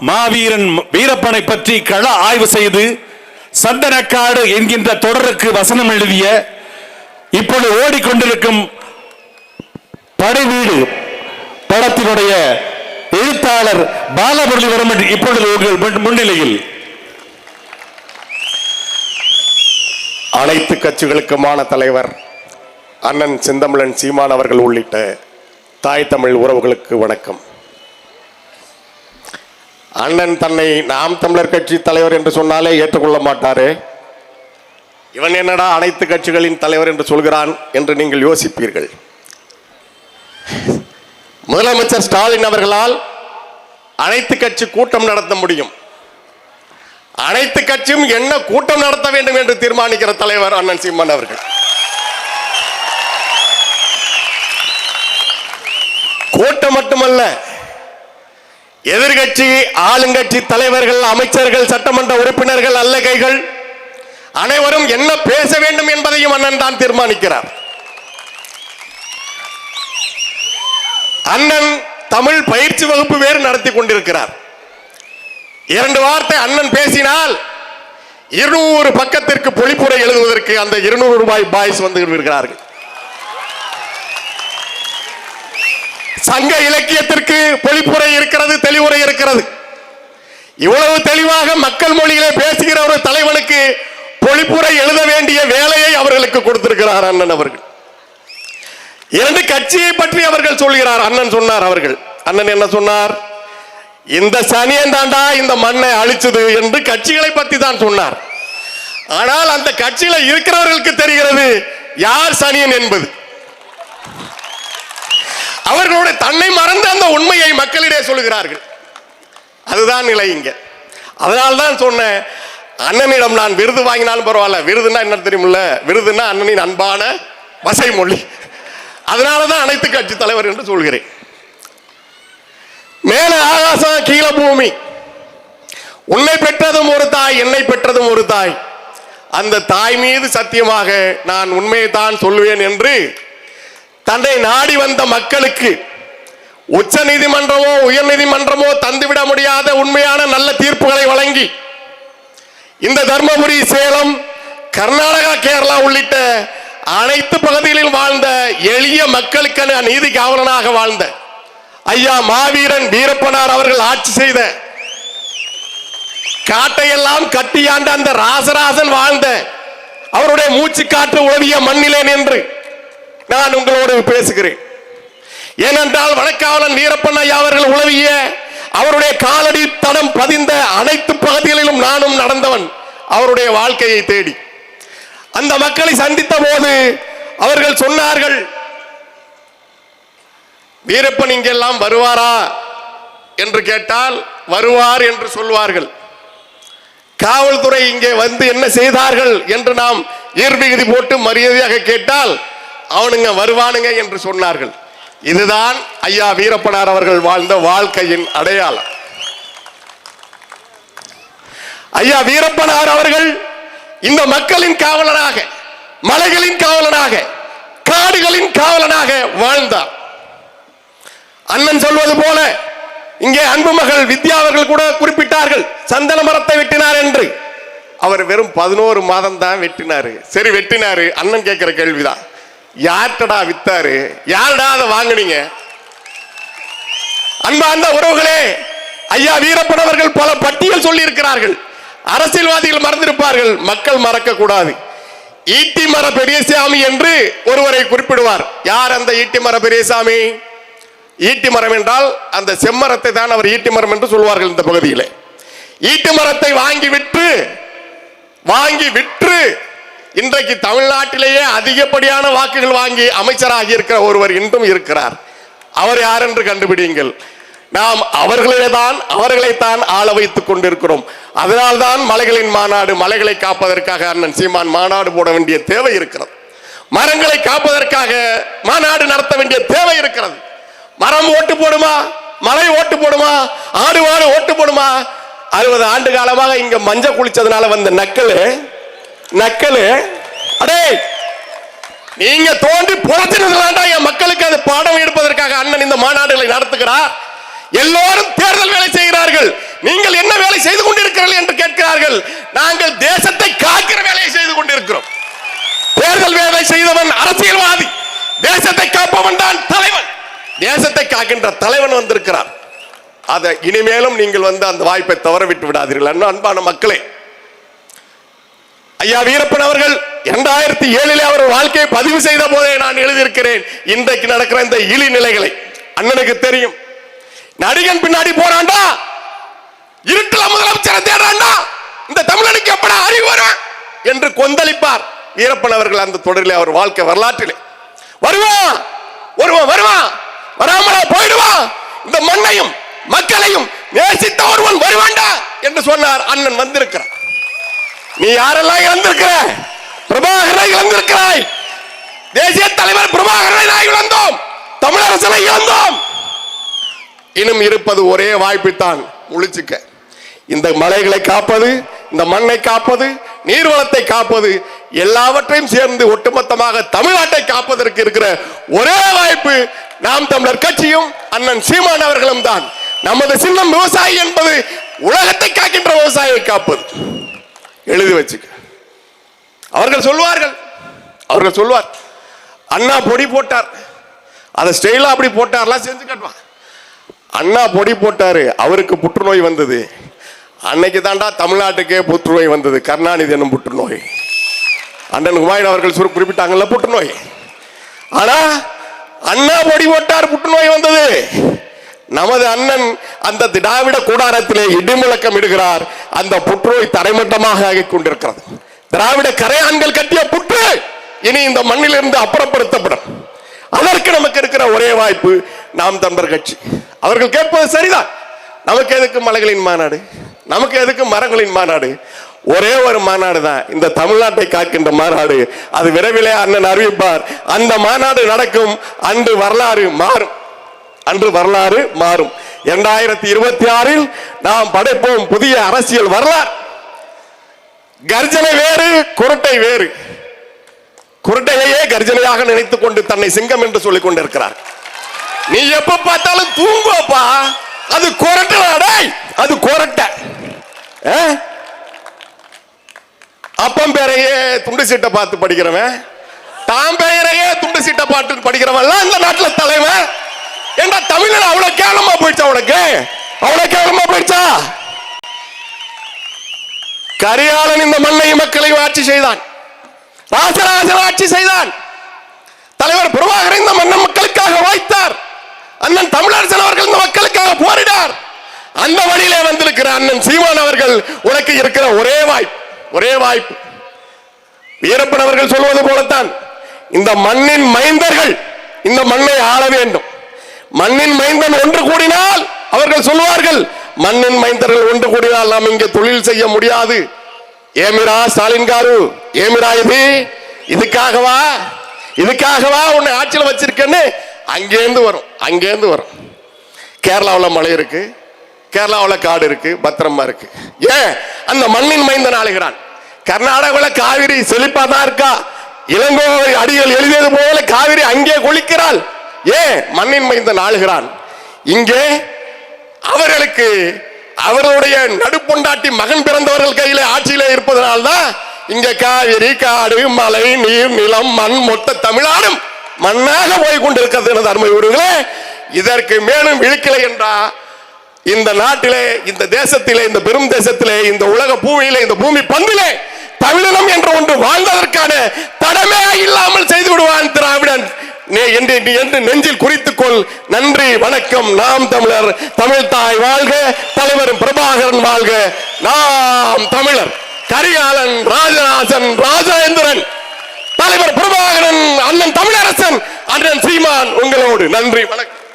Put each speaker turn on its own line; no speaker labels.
மாவீரன் வீரப்பனை பற்றி கள ஆய்வு செய்து சந்தனக்காடு என்கின்ற தொடருக்கு வசனம் எழுதிய இப்பொழுது ஓடிக்கொண்டிருக்கும் படைவீடு படத்தினுடைய எழுத்தாளர் பாலமுரளிவர்மன் இப்பொழுது உங்கள் முன்னிலையில்.
அனைத்து கட்சிகளுக்குமான தலைவர் அண்ணன் செந்தமிழன் சீமான் அவர்கள் உள்ளிட்ட தாய் தமிழ் உறவுகளுக்கு வணக்கம். அண்ணன் தன்னை நாம் தமிழர் கட்சி தலைவர் என்று சொன்னாலே ஏற்றுக்கொள்ள மாட்டாரே, இவன் என்னடா அனைத்து கட்சிகளின் தலைவர் என்று சொல்கிறான் என்று நீங்கள் யோசிப்பீர்கள். முதலமைச்சர் ஸ்டாலின் அவர்களால் அனைத்து கட்சி கூட்டம் நடத்த முடியும். அனைத்து கட்சியும் என்ன கூட்டம் நடத்த வேண்டும் என்று தீர்மானிக்கிற தலைவர் அண்ணன் சீமான் அவர்கள். கூட்டம் மட்டுமல்ல, எதிர்கட்சி ஆளுங்கட்சி தலைவர்கள், அமைச்சர்கள், சட்டமன்ற உறுப்பினர்கள், அல்லகைகள் அனைவரும் என்ன பேச வேண்டும் என்பதையும் அண்ணன் தான் தீர்மானிக்கிறார். அண்ணன் தமிழ் பயிற்சி வகுப்பு வேறு நடத்தி கொண்டிருக்கிறார். 2 வார்த்தை அண்ணன் பேசினால் 200 பக்கத்திற்கு பொழிப்புரை எழுதுவதற்கு அந்த 200 ரூபாய் பாய்ஸ் வந்து இருக்கிறார்கள். சங்க இலக்கியத்திற்கு பொழிப்புரை இருக்கிறது, தெளிவுரை இருக்கிறது. இவ்வளவு தெளிவாக மக்கள் மொழியிலே பேசுகிற ஒரு தலைவனுக்கு பொழிப்புரை எழுத வேண்டிய வேலையை அவர்களுக்கு கொடுத்திருக்கிறார் அண்ணன் அவர்கள். 2 கட்சியை பற்றி அவர்கள் சொல்கிறார். அண்ணன் சொன்னார், அண்ணன் என்ன சொன்னார்? இந்த சனியன் தாண்டா இந்த மண்ணை அழிச்சது என்று கட்சிகளை பற்றி தான் சொன்னார். ஆனால் அந்த கட்சியில இருக்கிறவர்களுக்கு தெரிகிறது யார் சனியன் என்பது. அவர்களுடைய தன்னை மறந்த அந்த உண்மையை மக்களிடையே சொல்கிறார்கள். அதுதான் நிலை இங்க. அதனால்தான் சொன்னேன், அண்ணனிடம் நான் விருது வாங்கினாலும் பரவாயில்ல. விருதுன்னா என்ன தெரியுமில்ல? விருதுன்னா அண்ணனின் அன்பான வசை மொழி. அதனாலதான் அனைத்து கட்சி தலைவர் என்று சொல்கிறேன். மேல ஆகாசம் கீழே பூமி. உன்னை பெற்றதும் ஒரு தாய், என்னை பெற்றதும் ஒரு தாய். அந்த தாய் மீது சத்தியமாக நான் உண்மையை தான் சொல்வேன் என்று தன்னை நாடி வந்த மக்களுக்கு உச்ச நீதிமன்றமோ உயர் நீதிமன்றமோ தந்துவிட முடியாத உண்மையான நல்ல தீர்ப்புகளை வழங்கி இந்த தர்மபுரி, சேலம், கர்நாடகா, கேரளா உள்ளிட்ட அனைத்து பகுதிகளில் வாழ்ந்த எளிய மக்களுக்கான நீதி காவலனாக வாழ்ந்த ஐயா மாவீரன் வீரப்பனார் அவர்கள் ஆட்சி செய்த காட்டையெல்லாம் கட்டியாண்ட அந்த ராசராசன் வாழ்ந்த அவருடைய மூச்சு காற்று உழவிய மண்ணிலே நின்று நான் உங்களோடு பேசுகிறேன். ஏனென்றால் வடக்காவலன் வீரப்பன் ஐயா அவர்கள் உழவிய அவருடைய காலடி தடம் பதிந்த அனைத்து பகுதிகளிலும் நானும் நடந்தவன். அவருடைய வாழ்க்கையை தேடி அந்த மக்களை சந்தித்த போது அவர்கள் சொன்னார்கள், வீரப்பன் இங்கெல்லாம் வருவாரா என்று கேட்டால் வருவார் என்று சொல்வார்கள். காவல்துறை இங்கே வந்து என்ன செய்தார்கள் என்று நாம் ஈர்விகுதி போட்டு மரியாதையாக கேட்டால் அவனுங்க வருவானுங்க என்று சொன்னார்கள். இதுதான் ஐயா வீரப்பனார் அவர்கள் வாழ்ந்த வாழ்க்கையின் அடையாளம். ஐயா வீரப்பனார் அவர்கள் இந்த மக்களின் காவலனாக, மலைகளின் காவலனாக, காடுகளின் காவலனாக வாழ்ந்தார். அண்ணன் சொல்வது போல இங்கே அன்பு மகள் வித்யா அவர்கள் கூட குறிப்பிட்டார்கள், சந்தன மரத்தை வெட்டினார் என்று. அவர் வெறும் 11 மாதம் தான் வெட்டினாரு. சரி வெட்டினாரு. அண்ணன் கேட்கிற கேள்விதான், யார்டா வித்தாரு? யாருடா அதை வாங்கினீங்க? அன்பார்ந்த உறவுகளே, ஐயா வீரப்பன் அவர்கள் பல பட்டியல் சொல்லி இருக்கிறார்கள். அரசியல்வாதிகள் மறந்திருப்பார்கள், மக்கள் மறக்க கூடாது. ஈட்டி மர பெரியசாமி என்று ஒருவரை குறிப்பிடுவார். யார் அந்த ஈட்டி மர பெரியசாமி? ஈட்டி மரம் என்றால் அந்த செம்மரத்தை தான் அவர் ஈட்டி மரம் என்று சொல்வார்கள். இந்த பகுதியில் ஈட்டி மரத்தை வாங்கி விற்று இன்றைக்கு தமிழ்நாட்டிலேயே அதிகப்படியான வாக்குகள் வாங்கி அமைச்சராகி இருக்கிற ஒருவர் இன்றும் இருக்கிறார். அவர் யார் என்று கண்டுபிடியுங்கள். நாம் அவர்களைத்தான் ஆள வைத்துக் கொண்டிருக்கிறோம். அதனால்தான் மலைகளின் மாநாடு, மலைகளை காப்பதற்காக அண்ணன் சீமான் மாநாடு போட வேண்டிய தேவை இருக்கிறது. மரங்களை காப்பதற்காக மாநாடு நடத்த வேண்டிய தேவை இருக்கிறது. மரம் ஓட்டு போடுமா? மலை ஓட்டு போடுமா? ஆடு மாடு ஓட்டு போடுமா? 60 ஆண்டு காலமாக இங்க மஞ்ச குளிச்சதுனால வந்த நக்கலு அடே நீங்க தோண்டி புறத்தினதுலாண்டா என் மக்களுக்கு அது பாடம் எடுப்பதற்காக அண்ணன் இந்த மாநாடுகளை நடத்துகிறார். எல்லோரும் தேர்தல் வேலை செய்கிறார்கள். நீங்கள் என்ன வேலை செய்து கொண்டிருக்கிறீர்கள் என்று கேட்கிறார்கள். நாங்கள் தேசத்தை காக்கிற வேலையை செய்து கொண்டிருக்கிறோம். தேர்தல் வேலை செய்தவன் அரசியல்வாதி, தேசத்தை காப்பவன் தான் தலைவன். தேசத்தை காக்கின்ற தலைவன் வந்திருக்கிறார். அதை இனிமேலும் நீங்கள் அந்த வாய்ப்பை தவற விட்டு விடாதீர்கள். அன்பான மக்களே, ஐயா வீரப்பன் அவர்கள் 2007 அவர் வாழ்க்கையை பதிவு செய்த போதே நான் எழுதியிருக்கிறேன் இன்றைக்கு நடக்கிற இந்த இழி நிலைகளை. அண்ணனுக்கு தெரியும், நடிகன் பின்னாடி போறான்டா, இருட்டில் முதலமைச்சரை தேடுறான்டா, இந்த தமிழனுக்கு எப்படா அறிவு வரும் என்று கொந்தளிப்பார் வீரப்பன் அவர்கள். அந்த தொடரில் அவர் வாழ்க்கை வரலாற்றிலே வருவான் வருவான் வருவான், வராமலா போயிடுவான், இந்த மண்ணையும் மக்களையும் நேசித்த ஒருவன் வருவான்டா என்று சொன்னார். அண்ணன் வந்திருக்கிறார். நீ யாரெல்லாம் இழந்திருக்கிற? பிரபாகரனை இழந்திருக்கிறாய். தேசிய தலைவர் பிரபாகரனை நான் இழந்தோம், தமிழரசனை இழந்தோம். இன்னும் இருப்பது ஒரே வாய்ப்புத்தான், முழிச்சுக்க. இந்த மலைகளை காப்பது, இந்த மண்ணை காப்பது, நீர்வளத்தை காப்பது, எல்லாவற்றையும் சேர்ந்து ஒட்டுமொத்தமாக தமிழ்நாட்டை காப்பதற்கு இருக்கிற ஒரே வாய்ப்பு நாம் தமிழர் கட்சியும் அண்ணன் சீமான் அவர்களும் தான். நமது சின்னம் விவசாயி என்பது உலகத்தை காக்கின்ற விவசாயியை காப்பது. எழுதி வச்சுக்க. அவர்கள் சொல்வார், அண்ணா பொடி போட்டார், அதை ஸ்டைலா அப்படி போட்டார்லாம் செஞ்சு காட்டுவான். அண்ணா பொடி போட்டாரு, அவருக்கு புற்றுநோய் வந்தது. அன்னைக்கு தாண்டா தமிழ்நாட்டுக்கே புற்றுநோய் வந்தது, கருணாநிதி என்னும் புற்றுநோய். அண்ணன் ஹுமாயூன் அவர்கள் குறிப்பிட்டாங்கல்ல புற்றுநோய். ஆனா அண்ணா பொடி போட்டார், புற்றுநோய் வந்தது. நமது அண்ணன் அந்த திராவிட கூடாரத்திலே இடிமுழக்கம் இடுகிறார். அந்த புற்றுநோய் தரைமட்டமாக ஆகிக் கொண்டிருக்கிறது. திராவிட கரையான்கள் கட்டிய புற்று இனி இந்த மண்ணிலிருந்து அப்புறப்படுத்தப்படும். அதற்கு நமக்கு இருக்கிற ஒரே வாய்ப்பு நாம் தமிழர் கட்சி. அவர்கள் கேட்பது சரிதான். நமக்கு எதுக்கு மலைகளின் மாநாடு, நமக்கு எதுக்கு மரங்களின் மாநாடு? ஒரே ஒரு மாநாடு தான், இந்த தமிழ்நாட்டை காக்கின்ற மாநாடு. அது விரைவிலே அண்ணன் அறிவிப்பார். அந்த மாநாடு நடக்கும். அன்று வரலாறு மாறும், அன்று வரலாறு மாறும். 2026 நாம் படைப்போம் புதிய அரசியல் வரலாறு. கர்ஜனை வேறு, குருட்டை வேறு. குருட்டையே கர்ஜனையாக நினைத்துக் கொண்டு தன்னை சிங்கம் என்று சொல்லிக் கொண்டிருக்கிறார். நீ எப்ப பார்த்தாலும் தூங்குவப்பா, அது குரட்டை, அது குரட்டை. அப்பம் பேரையே துண்டு சீட்டை பார்த்து படிக்கிறவன், தாம் பெயரையே துண்டு சீட்டை பார்த்து படிக்கிறவன் இந்த நாட்டில் தலைவன். ஏண்டா தமிழன் அவ்வளவு கேவலமா போயிடுச்சா? உனக்கு அவ்வளவு கேவலமா போயிடுச்சா? கரியாளன் இந்த மண்ணை மக்களையும் ஆட்சி செய்தான், ராசராசன் ஆட்சி செய்தான். தலைவர் பிரபாகரன் இந்த மண்ணை மக்களுக்காக வாய்த்தார். அண்ணன் தமிழரசன் அவர்கள் இந்த மக்களுக்காக போரிடார். அந்த வழியிலே வந்திருக்கிற அண்ணன் சீமான் அவர்கள் உனக்கு இருக்கிற ஒரே வாய்ப்பு, ஒரே வாய்ப்பு. வீரப்பன் அவர்கள் சொல்வது போலத்தான், இந்த மண்ணின் மைந்தர்கள் இந்த மண்ணை ஆள வேண்டும். மண்ணின் மைந்தன் ஒன்று கூடினால், அவர்கள் சொல்வார்கள், மண்ணின் மைந்தர்கள் ஒன்று கூடினால் நாம் இங்கே தொழில் செய்ய முடியாது. ஏமிரா ஸ்டாலின் காரு, ஏமிரா இதுக்காகவா உன்னை ஆட்சியில் வச்சிருக்கேன்னு அங்கேருந்து வரும். கேரளாவில் மலை இருக்கு, கேரளாவில் காடு இருக்கு, பத்திரமா இருக்கு. ஏன் அந்த மண்ணின் மைந்தன் ஆளுகிறான். கர்நாடகாவில் காவிரி செழிப்பா தான் இருக்கா, இளங்கோ அடிகள் எழுதியது போல காவிரி அங்கே கொளிக்கிறாள். ஏன் மண்ணின் மைந்தன் ஆளுகிறான். இங்கே அவர்களுக்கு அவருடைய நடுப்பொண்டாட்டி மகன் பிறந்தவர்கள் கையில ஆட்சியில இருப்பதனால்தான் இங்க காவிரி, காடு, மலை, நீர், நிலம், மண் மொத்த தமிழ்நாடும் மண்ணாக போய் கொண்டிருக்கிறது. அருமை உறவுகளே, இதற்கு மேலும் இழுக்கலை என்றா இந்த நாட்டிலே, இந்த தேசத்திலே, இந்த பெரும் தேசத்திலே, இந்த உலக பூமியிலே, இந்த பூமி பந்திலே தமிழனம் என்ற ஒன்று வாழ்ந்ததற்கான தடமே இல்லாமல் செய்து விடுவான் திராவிடன் என்று நெஞ்சில் குறித்துக்கொள். நன்றி, வணக்கம். நாம் தமிழர், தமிழ் தாய் வாழ்க, தலைவர் பிரபாகரன் வாழ்க. நாம் தமிழர். கரிகாலன், ராஜராஜன், ராஜேந்திரன், தலைவர் பிரபாகரன், அண்ணன் தமிழரசன், அண்ணன் சீமான் உங்களோடு. நன்றி, வணக்கம்.